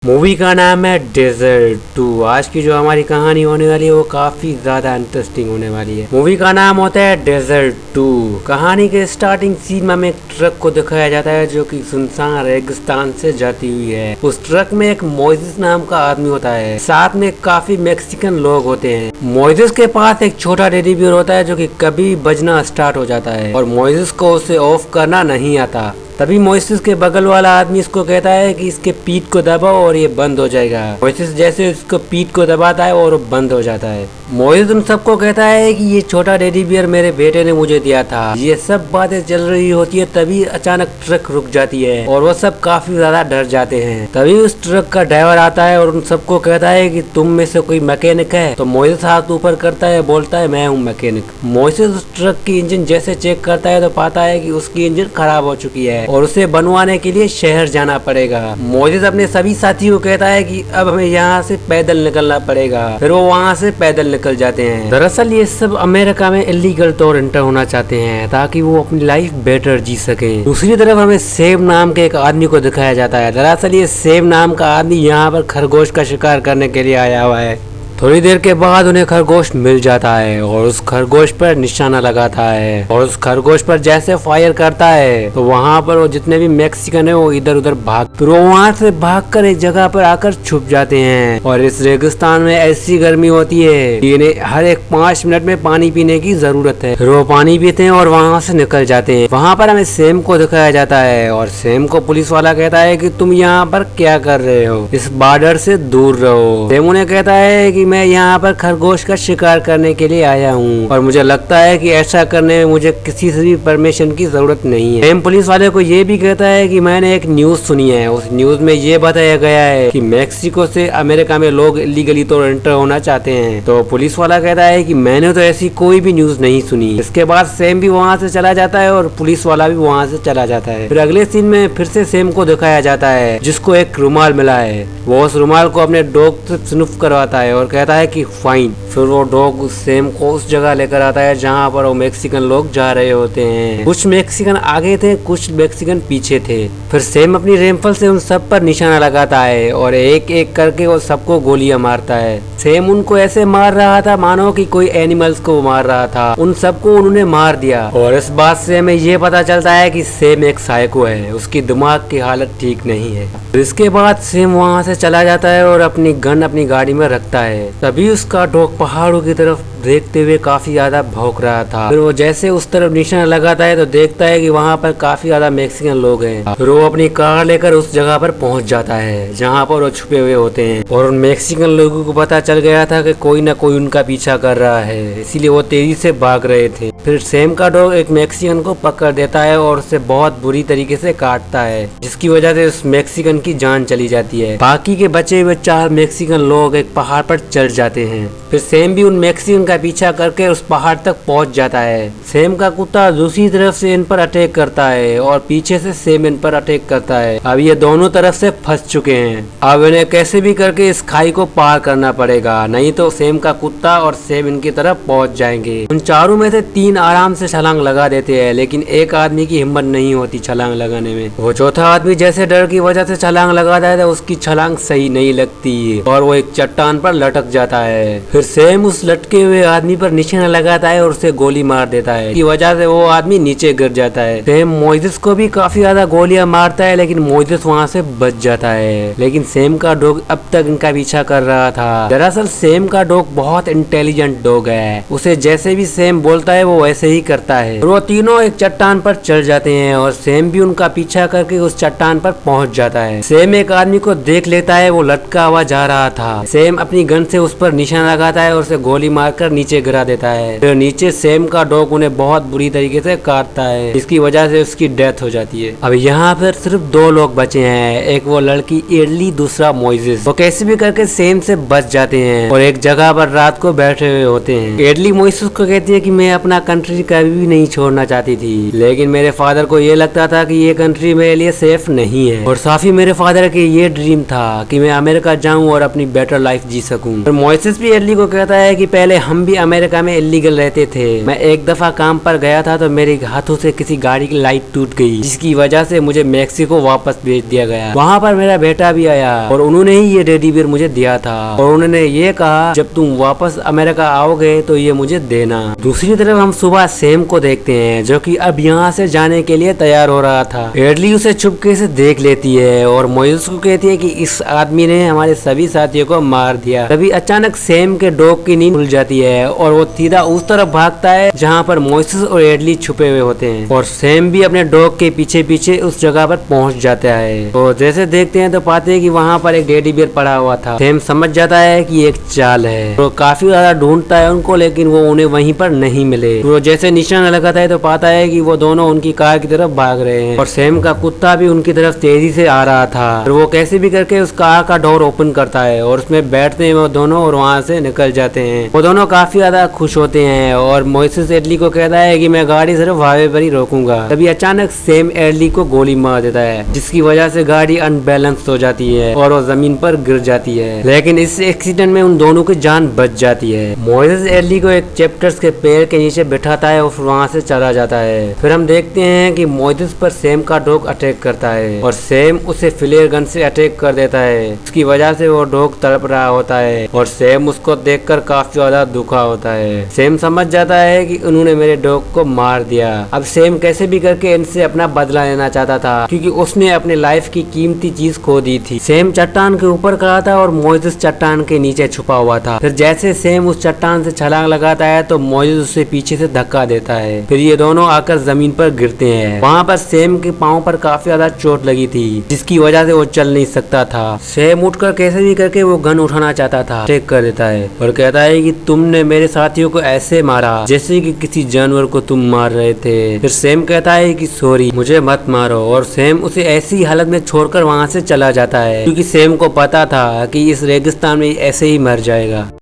Movie का नाम है डेजर्ट 2। आज की जो हमारी कहानी होने वाली है वो काफी ज्यादा इंटरेस्टिंग होने वाली है। मूवी का नाम होता है डेजर्ट 2। कहानी के स्टार्टिंग सीन में हमें एक ट्रक को दिखाया जाता है जो कि सुनसान रेगिस्तान से जाती हुई है। उस ट्रक में एक मोइसेस नाम का आदमी होता है, साथ में काफी मैक्सिकन लोग होते हैं। मोइसेस के पास एक छोटा टेडी बियर होता है जो कि कभी बजना स्टार्ट हो जाता है और मोइसेस को उसे ऑफ करना नहीं आता। तभी मोइसेस के बगल वाला आदमी इसको कहता है कि इसके पीठ को दबाओ और ये बंद हो जाएगा। मोइसेस जैसे इसको पीठ को दबाता है और बंद हो जाता है। मोइसेस उन सबको कहता है कि ये छोटा टेडी बियर मेरे बेटे ने मुझे दिया था। ये सब बातें चल रही होती है, तभी अचानक ट्रक रुक जाती है और वो सब काफी ज्यादा डर जाते हैं। तभी उस ट्रक का ड्राइवर आता है और उन सबको कहता है कि तुम में से कोई मैकेनिक है। तो मोइसेस हाथ ऊपर करता है, बोलता है मैं हूँ मैकेनिक। मोइसेस उस ट्रक की इंजन जैसे चेक करता है तो पाता है कि उसकी इंजन खराब हो चुकी है और उसे बनवाने के लिए शहर जाना पड़ेगा। मोइसेस अपने सभी साथियों को कहता है कि अब हमें यहाँ से पैदल निकलना पड़ेगा। फिर वो वहाँ से पैदल निकल जाते हैं। दरअसल ये सब अमेरिका में इलीगल तौर एंटर होना चाहते हैं ताकि वो अपनी लाइफ बेटर जी सके। दूसरी तरफ हमें सेब नाम के एक आदमी को दिखाया जाता है। दरअसल ये सेब नाम का आदमी यहाँ पर खरगोश का शिकार करने के लिए आया हुआ है। थोड़ी देर के बाद उन्हें खरगोश मिल जाता है और उस खरगोश पर निशाना लगाता है और उस खरगोश पर जैसे फायर करता है तो वहाँ पर वो जितने भी मैक्सिकन है वो इधर उधर फिर वो वहाँ से भागकर एक जगह पर आकर छुप जाते हैं। और इस रेगिस्तान में ऐसी गर्मी होती है कि इन्हें हर एक 5 मिनट में पानी पीने की जरूरत है। फिर वो पानी पीते हैं और वहाँ से निकल जाते हैं। वहाँ पर हमें सेम को दिखाया जाता है और सेम को पुलिस वाला कहता है कि तुम यहाँ पर क्या कर रहे हो, इस बॉर्डर से दूर रहो। सेम उन्हें कहता है कि मैं यहाँ पर खरगोश का शिकार करने के लिए आया हूँ और मुझे लगता है कि ऐसा करने में मुझे किसी से भी परमिशन की जरूरत नहीं है। सेम पुलिस वाले को ये भी कहता है कि मैंने एक न्यूज सुनी है, उस न्यूज में ये बताया गया है कि मैक्सिको से अमेरिका में लोग इलीगली तो एंटर होना चाहते हैं। तो पुलिस वाला कहता है कि मैंने तो ऐसी कोई भी न्यूज नहीं सुनी। इसके बाद सेम भी वहाँ से चला जाता है और पुलिस वाला भी वहाँ से चला जाता है। फिर अगले सीन में फिर से सेम को दिखाया जाता है जिसको एक रुमाल मिला है। वो उस रुमाल को अपने डॉग से स्नूफ करवाता है और कहता है कि फाइन। फिर वो डॉग सेम को उस जगह लेकर आता है जहाँ पर वो मैक्सिकन लोग जा रहे होते हैं। कुछ मैक्सिकन आगे थे, कुछ मैक्सिकन पीछे थे। फिर सेम अपनी रेमफल से उन सब पर निशाना लगाता है और एक एक करके वो सबको गोलियां मारता है। सेम उनको ऐसे मार रहा था मानो कि कोई एनिमल्स को मार रहा था। उन सबको उन्होंने मार दिया और इस बात से हमें ये पता चलता है कि सेम एक साइको है, उसकी दिमाग की हालत ठीक नहीं है। इसके बाद सेम वहाँ से चला जाता है और अपनी गन अपनी गाड़ी में रखता है। तभी उसका डॉग पहाड़ों की तरफ देखते हुए काफी ज्यादा भौंक रहा था। फिर वो जैसे उस तरफ निशाना लगाता है तो देखता है कि वहाँ पर काफी ज्यादा मैक्सिकन लोग हैं। फिर वो अपनी कार लेकर उस जगह पर पहुंच जाता है जहाँ पर वो छुपे हुए होते हैं और उन मैक्सिकन लोगों को पता चल गया था कि कोई ना कोई उनका पीछा कर रहा है, इसीलिए वो तेजी से भाग रहे थे। फिर सेम का डॉग एक मैक्सिकन को पकड़ देता है और उसे बहुत बुरी तरीके से काटता है, जिसकी वजह से उस मैक्सिकन की जान चली जाती है। बाकी के बचे हुए 4 मैक्सिकन लोग एक पहाड़ पर चढ़ जाते हैं। फिर सेम भी उन मैक्सिकन का पीछा करके उस पहाड़ तक पहुंच जाता है। सेम का कुत्ता दूसरी तरफ से इन पर अटैक करता है और पीछे से सेम इन पर अटैक करता है। अब ये दोनों तरफ से फंस चुके हैं। अब इन्हें कैसे भी करके इस खाई को पार करना पड़ेगा, नहीं तो सेम का कुत्ता और सेम इनकी तरफ पहुंच जाएंगे। उन चारों में से 3 आराम से छलांग लगा देते हैं, लेकिन एक आदमी की हिम्मत नहीं होती छलांग लगाने में। वो चौथा आदमी जैसे डर की वजह से छलांग लगाता है तो उसकी छलांग सही नहीं लगती और वो एक चट्टान पर लटक जाता है। फिर सेम उस लटके हुए आदमी पर निशाना लगाता है और उसे गोली मार देता है, की वजह से वो आदमी नीचे गिर जाता है। सेम मोइसेस को भी काफी ज्यादा गोलियां मारता है, लेकिन मोइसेस वहाँ से बच जाता है। लेकिन सेम का डॉग अब तक इनका पीछा कर रहा था। दरअसल सेम का डॉग बहुत इंटेलिजेंट डॉग है, उसे जैसे भी सेम बोलता है वो वैसे ही करता है। वो तीनों एक चट्टान पर चढ़ जाते हैं और सेम भी उनका पीछा करके उस चट्टान पर पहुंच जाता है। सेम एक आदमी को देख लेता है, वो लटका हुआ जा रहा था। सेम अपनी गन से उस पर निशाना लगाता है और उसे गोली मारकर नीचे गिरा देता है। फिर नीचे सेम का डॉग उन्हें बहुत बुरी तरीके से काटता है, इसकी वजह से उसकी डेथ हो जाती है। अब यहाँ पर सिर्फ 2 लोग बचे हैं, एक वो लड़की एडली, दूसरा मोइसेस। वो कैसे भी करके सेम से बच जाते हैं और एक जगह पर रात को बैठे हुए होते हैं। एडली मोइसेस को कहती है कि मैं अपना कंट्री कभी भी नहीं छोड़ना चाहती थी, लेकिन मेरे फादर को ये लगता था कि ये कंट्री मेरे लिए सेफ नहीं है और साथ ही मेरे फादर के ये ड्रीम था कि मैं अमेरिका जाऊं और अपनी बेटर लाइफ जी सकूं। नहीं। और मोइसेस भी एडली को कहता है कि पहले हम भी अमेरिका में इलीगल रहते थे। मैं एक दफा काम पर गया था तो मेरे हाथों से किसी गाड़ी की लाइट टूट गई, जिसकी वजह से मुझे मेक्सिको वापस भेज दिया गया। वहाँ पर मेरा बेटा भी आया और उन्होंने ही ये टेडी बियर मुझे दिया था और उन्होंने ये कहा जब तुम वापस अमेरिका आओगे तो ये मुझे देना। दूसरी तरफ हम सुबह सैम को देखते हैं जो कि अब यहाँ से जाने के लिए तैयार हो रहा था। एडली उसे चुपके से देख लेती है और मोइसेस को कहती है कि इस आदमी ने हमारे सभी साथियों को मार दिया। तभी अचानक सैम के डॉग की नींद खुल जाती है और वो सीधा उस तरफ भागता है जहाँ पर मोइसेस और एडली छुपे हुए होते हैं और सैम भी अपने डॉग के पीछे पीछे उस जगह पर पहुँच जाता है। तो जैसे देखते हैं तो पाते हैं कि वहाँ पर एक टेडी बियर पड़ा हुआ था। सैम समझ जाता है कि एक चाल है तो काफी ज्यादा ढूंढता है उनको, लेकिन वो उन्हें वहीं पर नहीं मिले। तो जैसे निशाना लगाता है तो पाता है कि वो दोनों उनकी कार की तरफ भाग रहे हैं और सैम का कुत्ता भी उनकी तरफ तेजी से आ रहा था। और वो कैसे भी करके उस कार का डोर ओपन करता है और उसमें बैठते हैं वो दोनों और वहाँ से निकल जाते हैं। वो दोनों काफी ज्यादा खुश होते हैं और मोइसेस एडली को कहता है कि मैं गाड़ी सिर्फ हाईवे पर ही रोकूंगा। तभी अचानक सैम एडली को गोली मार देता है, जिसकी वजह से गाड़ी अनबैलेंस हो जाती है और वो जमीन पर गिर जाती है। लेकिन इस एक्सीडेंट में उन दोनों की जान बच जाती है। मोइसेस एडली को एक चैप्टर्स के पेड़ के नीचे बिठाता है और वहाँ से चला जाता है। फिर हम देखते हैं कि मोइसेस पर सैम का डॉग अटैक करता है और सैम उसे फ्लेयर गन से अटैक कर देता है। उसकी वजह से वो डॉग तड़प रहा होता है और सैम उसको देखकर काफी ज्यादा दुखा होता है। सैम समझ जाता है कि उन्होंने मेरे डॉग को मार दिया। अब सैम कैसे भी करके इनसे अपना बदला लेना चाहता था क्योंकि उसने अपने लाइफ की कीमती चीज खो दी थी। सैम चट्टान के ऊपर खड़ा था और मोइसेस चट्टान के नीचे छुपा हुआ था। फिर जैसे सैम उस चट्टान से छलांग लगाता है तो मोइसेस उसे पीछे से धक्का देता है। फिर ये दोनों आकर जमीन पर गिरते हैं। वहाँ पर सैम के पाँव पर काफी ज्यादा चोट लगी थी, जिसकी वजह से वो चल नहीं सकता था। सैम उठकर कैसे भी करके वो गन उठाना चाहता था, टेक कर देता है और कहता है कि तुमने मेरे साथियों को ऐसे मारा जैसे कि किसी जानवर को तुम मार रहे थे। फिर सैम कहता है कि सॉरी, मुझे मत मारो और सैम उसे ऐसी हालत में छोड़कर वहाँ से चला जाता है क्योंकि सैम को पता था कि इस रेगिस्तान में ऐसे ही मर जाएगा।